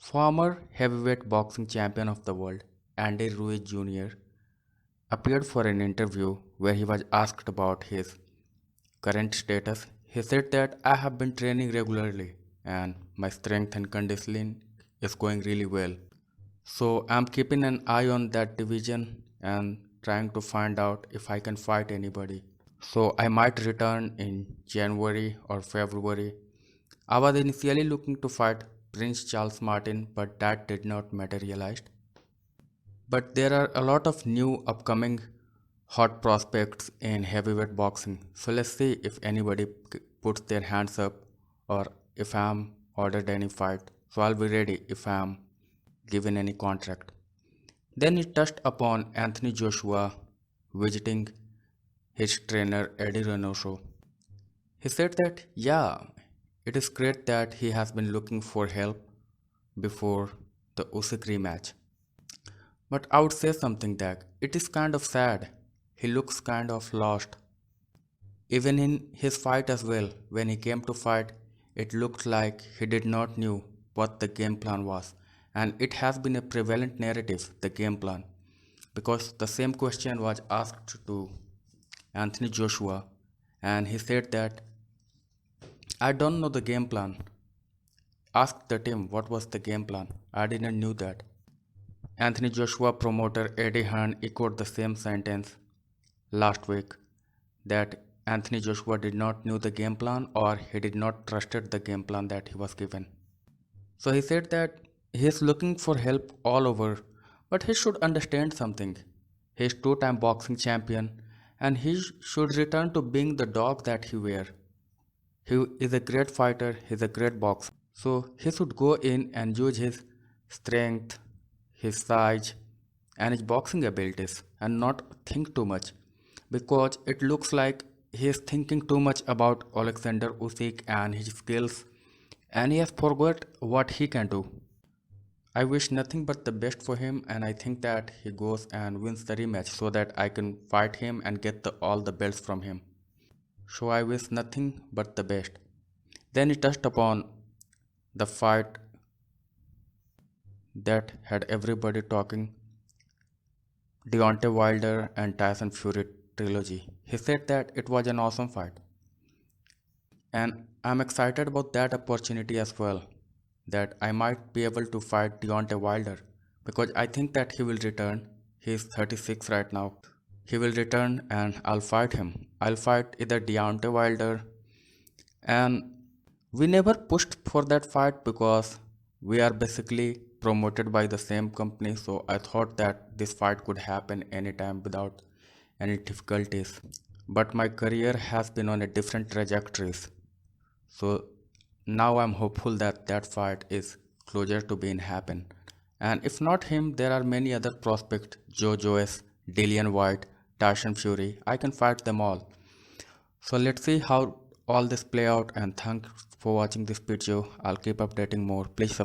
Former heavyweight boxing champion of the world, Andy Ruiz Jr., appeared for an interview where he was asked about his current status. He said that I have been training regularly and my strength and conditioning is going really well. So I'm keeping an eye on that division and trying to find out if I can fight anybody. So I might return in January or February. I was initially looking to fight Prince Charles Martin, but that did not materialize. But there are a lot of new upcoming hot prospects in heavyweight boxing. So let's see if anybody puts their hands up or if I'm ordered any fight. So I'll be ready if I'm given any contract. Then he touched upon Anthony Joshua visiting his trainer Eddie Reynoso. He said that, yeah, it is great that he has been looking for help before the Usyk rematch. But I would say something that it is kind of sad. He looks kind of lost. Even in his fight as well, when he came to fight, it looked like he did not knew what the game plan was. And it has been a prevalent narrative, the game plan. Because the same question was asked to Anthony Joshua, and he said that I don't know the game plan. Asked the team what was the game plan. I didn't knew that. Anthony Joshua promoter Eddie Hearn echoed the same sentence last week that Anthony Joshua did not knew the game plan or he did not trusted the game plan that he was given. So he said that he is looking for help all over, but he should understand something. He is two-time boxing champion and he should return to being the dog that he were. He is a great fighter, he is a great boxer. So he should go in and use his strength, his size, and his boxing abilities and not think too much because it looks like he is thinking too much about Alexander Usyk and his skills and he has forgot what he can do. I wish nothing but the best for him and I think that he goes and wins the rematch so that I can fight him and get all the belts from him. So I wish nothing but the best. Then he touched upon the fight that had everybody talking, Deontay Wilder and Tyson Fury trilogy. He said that it was an awesome fight. And I'm excited about that opportunity as well, that I might be able to fight Deontay Wilder because I think that he will return. He is 36 right now. He will return and I'll fight him. I'll fight either Deontay Wilder, and we never pushed for that fight because we are basically promoted by the same company, so I thought that this fight could happen anytime without any difficulties. But my career has been on a different trajectories. So now I'm hopeful that that fight is closer to being happen. And if not him, there are many other prospects, Joe Joyce, Dillian White, Tyson Fury. I can fight them all. So let's see how all this play out and thanks for watching this video. I'll keep updating more. Please subscribe.